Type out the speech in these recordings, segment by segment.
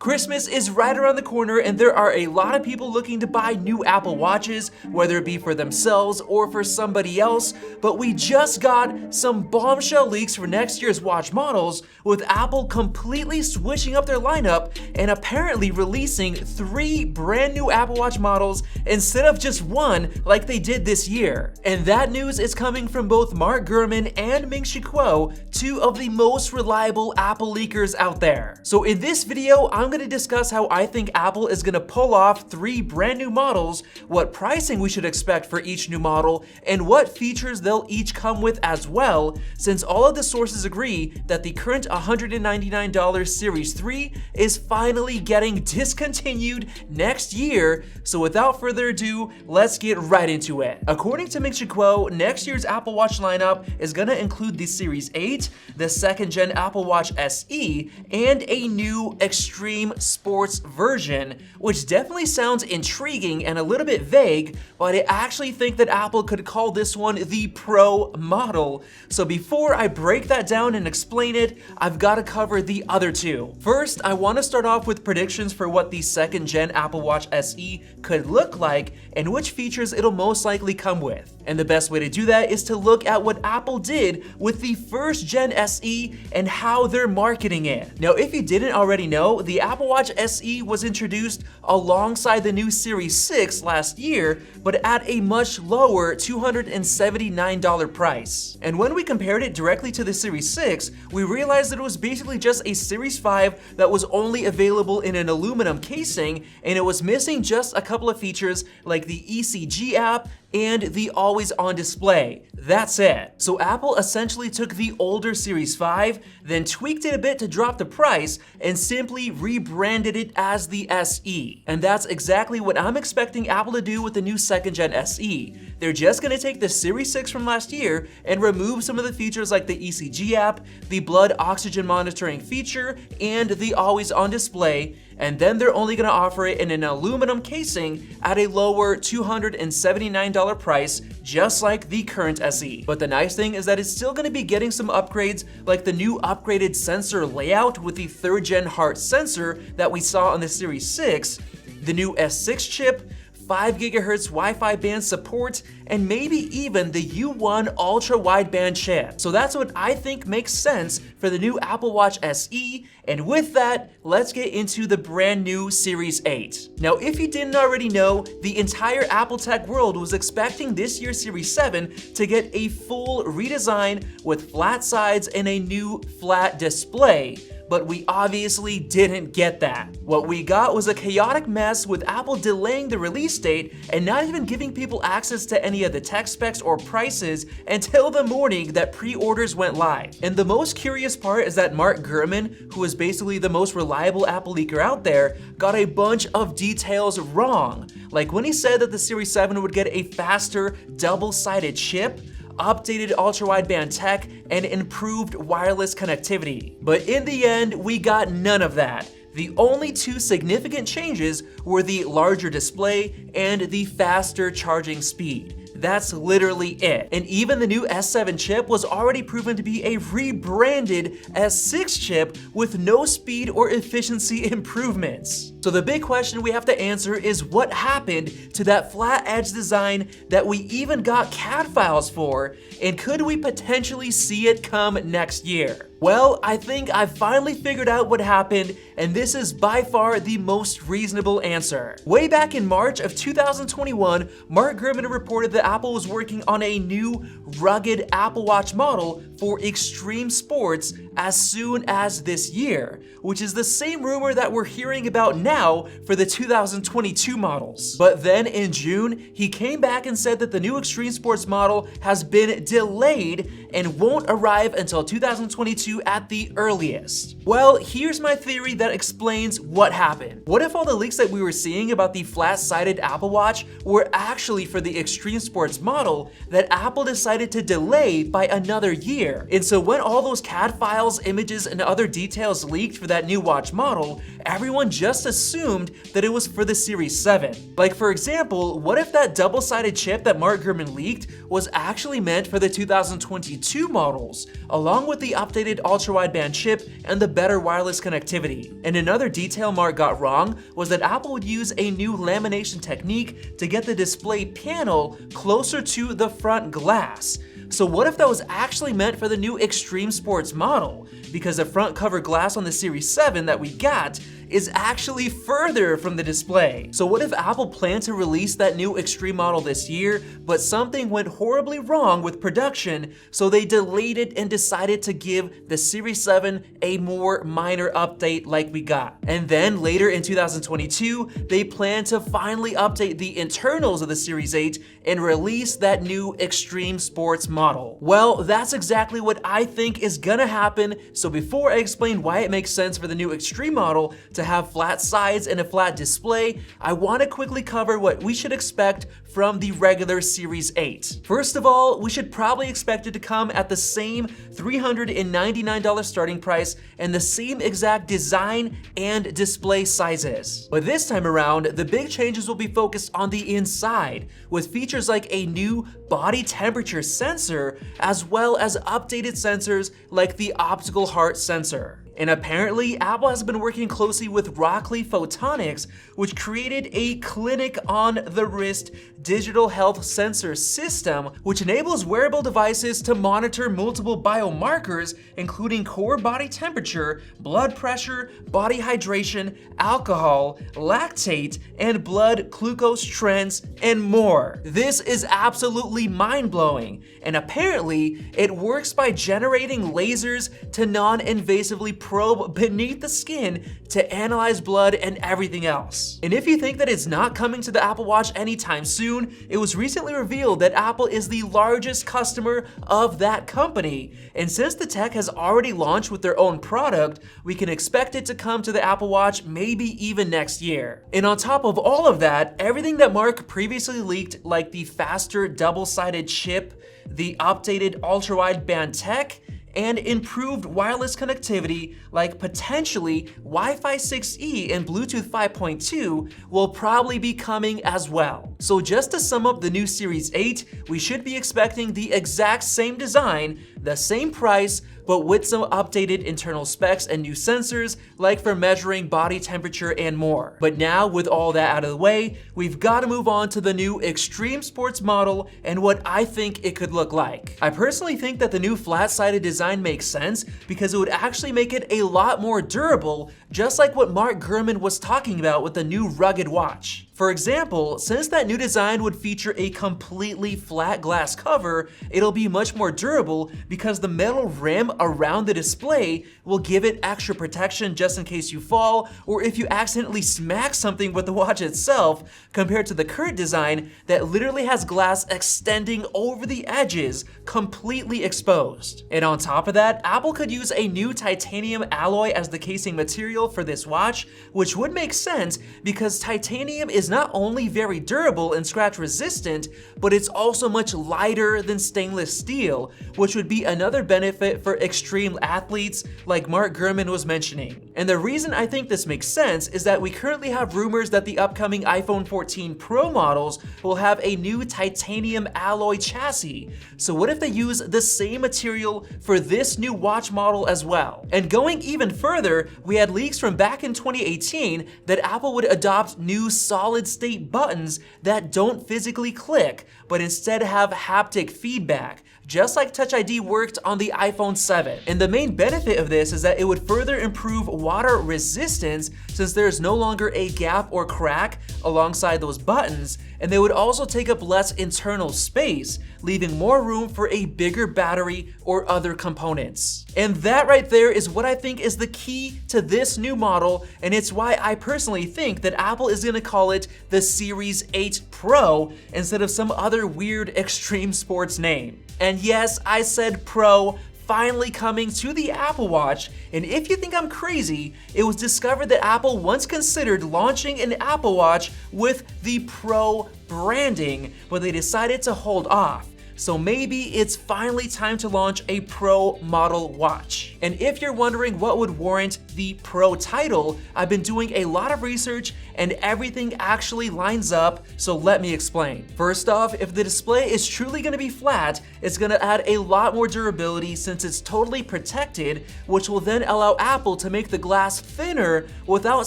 Christmas is right around the corner and there are a lot of people looking to buy new Apple Watches, whether it be for themselves or for somebody else, but we just got some bombshell leaks for next year's watch models, with Apple completely switching up their lineup and apparently releasing 3 brand new Apple Watch models instead of just one like they did this year. And that news is coming from both Mark Gurman and Ming-Chi Kuo, 2 of the most reliable Apple leakers out there. So in this video, I'm going to discuss how I think Apple is going to pull off 3 brand new models, what pricing we should expect for each new model, and what features they'll each come with as well, since all of the sources agree that the current $199 Series 3 is finally getting discontinued next year. So without further ado, let's get right into it. According to Ming-Chi Kuo, next year's Apple Watch lineup is going to include the Series 8, the 2nd gen Apple Watch SE, and a new Extreme Sports version, which definitely sounds intriguing and a little bit vague, but I actually think that Apple could call this one the Pro model. So before I break that down and explain it, I've got to cover the other 2. First, I want to start off with predictions for what the 2nd gen Apple Watch SE could look like and which features it'll most likely come with. And the best way to do that is to look at what Apple did with the 1st gen SE and how they're marketing it. Now, if you didn't already know, the Apple Watch SE was introduced alongside the new Series 6 last year, but at a much lower $279 price. And when we compared it directly to the Series 6, we realized that it was basically just a Series 5 that was only available in an aluminum casing, and it was missing just a couple of features like the ECG app and the always-on display. That's it. So Apple essentially took the older Series 5, then tweaked it a bit to drop the price, and simply rebranded it as the SE. And that's exactly what I'm expecting Apple to do with the new 2nd gen SE. They're just gonna take the Series 6 from last year and remove some of the features like the ECG app, the blood oxygen monitoring feature, and the always-on display, and then they're only gonna offer it in an aluminum casing at a lower $279 price, just like the current SE. But the nice thing is that it's still gonna be getting some upgrades, like the new upgraded sensor layout with the 3rd gen heart sensor that we saw on the Series 6, the new S6 chip, 5 GHz Wi-Fi band support, and maybe even the U1 ultra wideband chip. So that's what I think makes sense for the new Apple Watch SE, and with that, let's get into the brand new Series 8. Now, if you didn't already know, the entire Apple tech world was expecting this year's Series 7 to get a full redesign with flat sides and a new flat display, but we obviously didn't get that. What we got was a chaotic mess with Apple delaying the release date and not even giving people access to any of the tech specs or prices until the morning that pre-orders went live. And the most curious part is that Mark Gurman, who is basically the most reliable Apple leaker out there, got a bunch of details wrong. Like when he said that the Series 7 would get a faster double-sided chip, updated ultra-wideband tech, and improved wireless connectivity. But in the end, we got none of that. The only 2 significant changes were the larger display and the faster charging speed. That's literally it. And even the new S7 chip was already proven to be a rebranded S6 chip with no speed or efficiency improvements. So the big question we have to answer is what happened to that flat edge design that we even got CAD files for, and could we potentially see it come next year? Well, I think I've finally figured out what happened, and this is by far the most reasonable answer. Way back in March of 2021, Mark Gurman reported that Apple was working on a new, rugged Apple Watch model for extreme sports as soon as this year, which is the same rumor that we're hearing about now for the 2022 models. But then in June, he came back and said that the new extreme sports model has been delayed and won't arrive until 2022 at the earliest. Well, here's my theory that explains what happened. What if all the leaks that we were seeing about the flat-sided Apple Watch were actually for the extreme sports model that Apple decided to delay by another year? And so when all those CAD files, images, and other details leaked for that new watch model, everyone just assumed that it was for the Series 7. Like, for example, what if that double-sided chip that Mark Gurman leaked was actually meant for the 2022 models, along with the updated updated ultra-wideband chip and the better wireless connectivity. And another detail Mark got wrong was that Apple would use a new lamination technique to get the display panel closer to the front glass. So what if that was actually meant for the new Extreme Sports model? Because the front cover glass on the Series 7 that we got is actually further from the display. So what if Apple planned to release that new Extreme model this year, but something went horribly wrong with production, so they delayed it and decided to give the Series 7 a more minor update like we got. And then later in 2022, they plan to finally update the internals of the Series 8 and release that new Extreme Sports model. Well, that's exactly what I think is gonna happen. So before I explain why it makes sense for the new Extreme model to have flat sides and a flat display, I want to quickly cover what we should expect from the regular Series 8. First of all, we should probably expect it to come at the same $399 starting price and the same exact design and display sizes. But this time around, the big changes will be focused on the inside, with features like a new body temperature sensor, as well as updated sensors like the optical heart sensor. And apparently, Apple has been working closely with Rockley Photonics, which created a clinic on the wrist digital health sensor system, which enables wearable devices to monitor multiple biomarkers, including core body temperature, blood pressure, body hydration, alcohol, lactate, and blood glucose trends, and more. This is absolutely mind-blowing, and apparently, it works by generating lasers to non-invasively probe beneath the skin to analyze blood and everything else. And if you think that it's not coming to the Apple Watch anytime soon, it was recently revealed that Apple is the largest customer of that company. And since the tech has already launched with their own product, we can expect it to come to the Apple Watch maybe even next year. And on top of all of that, everything that Mark previously leaked, like the faster double-sided chip, the updated ultra-wideband tech, and improved wireless connectivity like potentially Wi-Fi 6E and Bluetooth 5.2 will probably be coming as well. So just to sum up the new Series 8, we should be expecting the exact same design, the same price, but with some updated internal specs and new sensors, like for measuring body temperature and more. But now, with all that out of the way, we've got to move on to the new Extreme Sports model and what I think it could look like. I personally think that the new flat-sided design makes sense because it would actually make it a lot more durable, just like what Mark Gurman was talking about with the new rugged watch. For example, since that new design would feature a completely flat glass cover, it'll be much more durable because the metal rim around the display will give it extra protection just in case you fall or if you accidentally smack something with the watch itself, compared to the current design that literally has glass extending over the edges, completely exposed. And on top of that, Apple could use a new titanium alloy as the casing material for this watch, which would make sense because titanium is not only very durable and scratch resistant, but it's also much lighter than stainless steel, which would be another benefit for extreme athletes like Mark Gurman was mentioning. And the reason I think this makes sense is that we currently have rumors that the upcoming iPhone 14 Pro models will have a new titanium alloy chassis. So what if they use the same material for this new watch model as well? And going even further, we had leaks from back in 2018 that Apple would adopt new solid-state buttons that don't physically click, but instead have haptic feedback, just like Touch ID worked on the iPhone 7. And the main benefit of this is that it would further improve water resistance since there's no longer a gap or crack alongside those buttons, and they would also take up less internal space, leaving more room for a bigger battery or other components. And that right there is what I think is the key to this new model, and it's why I personally think that Apple is gonna call it the Series 8 Pro instead of some other weird extreme sports name. And yes, I said Pro, finally coming to the Apple Watch, and if you think I'm crazy, it was discovered that Apple once considered launching an Apple Watch with the Pro branding, but they decided to hold off. so maybe it's finally time to launch a Pro model watch. And if you're wondering what would warrant the Pro title, I've been doing a lot of research and everything actually lines up, so let me explain. First off, if the display is truly going to be flat, it's going to add a lot more durability since it's totally protected, which will then allow Apple to make the glass thinner without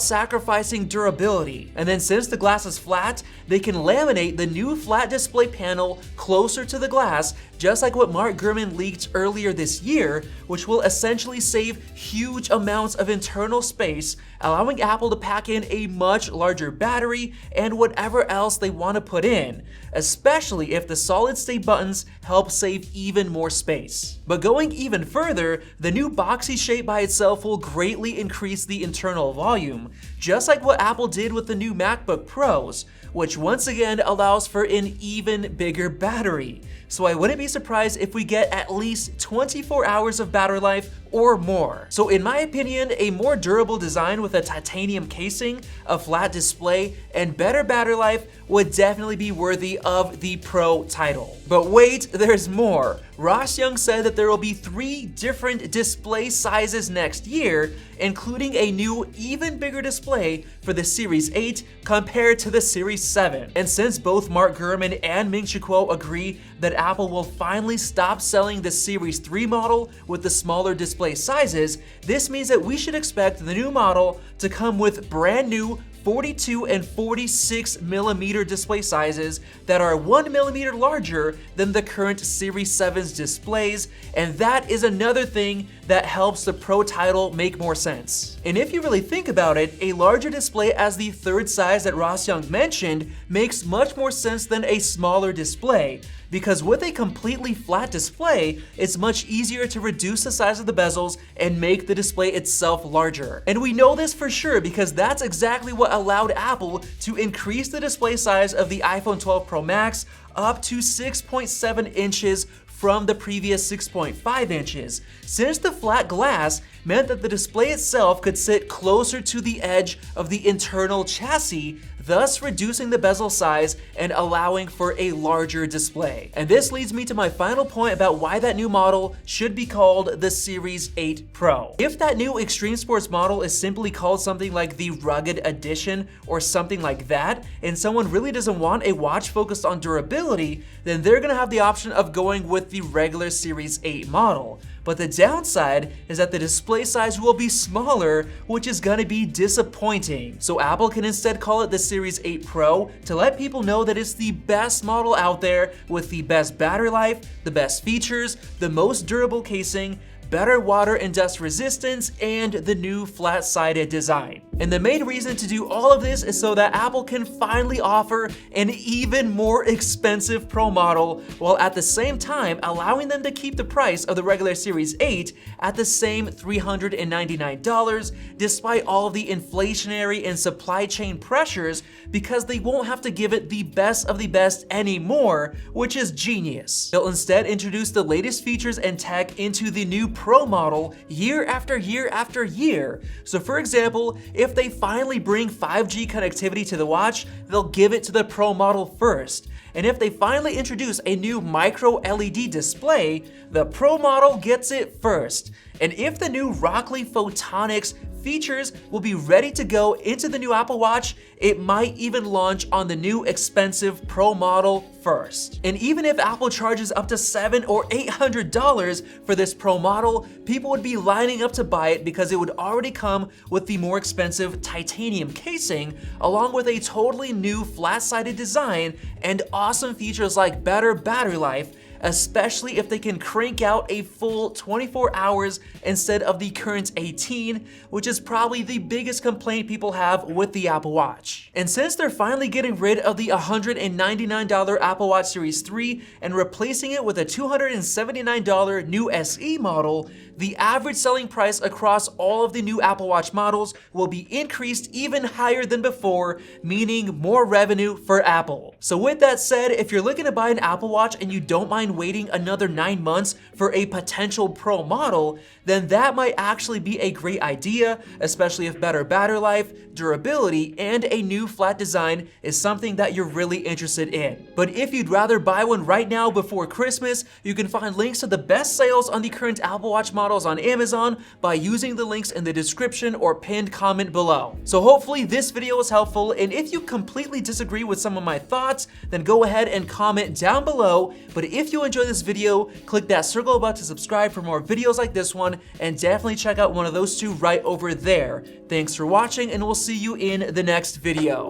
sacrificing durability. And then since the glass is flat, they can laminate the new flat display panel closer to the glass, just like what Mark Gurman leaked earlier this year, which will essentially save huge amounts of internal space, allowing Apple to pack in a much larger battery and whatever else they want to put in, especially if the solid-state buttons help save even more space. But going even further, the new boxy shape by itself will greatly increase the internal volume, just like what Apple did with the new MacBook Pros, which once again allows for an even bigger battery. So I wouldn't be surprised if we get at least 24 hours of battery life or more. So in my opinion, a more durable design with a titanium casing, a flat display, and better battery life would definitely be worthy of the Pro title. But wait, there's more. Ross Young said that there will be 3 different display sizes next year, including a new, even bigger display for the Series 8 compared to the Series 7. And since both Mark Gurman and Ming-Chi Kuo agree that Apple will finally stop selling the Series 3 model with the smaller display sizes, this means that we should expect the new model to come with brand new 42 and 46 millimeter display sizes that are 1 millimeter larger than the current Series 7's displays, and that is another thing that helps the Pro title make more sense. And if you really think about it, a larger display as the third size that Ross Young mentioned makes much more sense than a smaller display, because with a completely flat display, it's much easier to reduce the size of the bezels and make the display itself larger. And we know this for sure because that's exactly what allowed Apple to increase the display size of the iPhone 12 Pro Max up to 6.7 inches from the previous 6.5 inches, since the flat glass meant that the display itself could sit closer to the edge of the internal chassis, thus reducing the bezel size and allowing for a larger display. And this leads me to my final point about why that new model should be called the Series 8 Pro. If that new Extreme Sports model is simply called something like the Rugged Edition or something like that, and someone really doesn't want a watch focused on durability, then they're gonna have the option of going with the regular Series 8 model. But the downside is that the display size will be smaller, which is gonna be disappointing. So Apple can instead call it the Series 8 Pro to let people know that it's the best model out there with the best battery life, the best features, the most durable casing, better water and dust resistance, and the new flat-sided design. And the main reason to do all of this is so that Apple can finally offer an even more expensive Pro model, while at the same time allowing them to keep the price of the regular Series 8 at the same $399, despite all of the inflationary and supply chain pressures, because they won't have to give it the best of the best anymore, which is genius. They'll instead introduce the latest features and tech into the new Pro model year after year after year. So for example, if they finally bring 5G connectivity to the watch, they'll give it to the Pro model first. And if they finally introduce a new micro LED display, the Pro model gets it first. And if the new Rockley Photonics features will be ready to go into the new Apple Watch, it might even launch on the new expensive Pro model first. And even if Apple charges up to $700 or $800 for this Pro model, people would be lining up to buy it because it would already come with the more expensive titanium casing, along with a totally new flat-sided design and awesome features like better battery life, especially if they can crank out a full 24 hours instead of the current 18, which is probably the biggest complaint people have with the Apple Watch. And since they're finally getting rid of the $199 Apple Watch Series 3 and replacing it with a $279 new SE model, the average selling price across all of the new Apple Watch models will be increased even higher than before, meaning more revenue for Apple. So with that said, if you're looking to buy an Apple Watch and you don't mind waiting another 9 months for a potential Pro model, then that might actually be a great idea, especially if better battery life, durability, and a new flat design is something that you're really interested in. But if you'd rather buy one right now before Christmas, you can find links to the best sales on the current Apple Watch models on Amazon by using the links in the description or pinned comment below. So hopefully this video was helpful, and if you completely disagree with some of my thoughts, then go ahead and comment down below. But if you enjoyed this video, click that circle button to subscribe for more videos like this one, and definitely check out one of those two right over there. Thanks for watching, and we'll see you in the next video.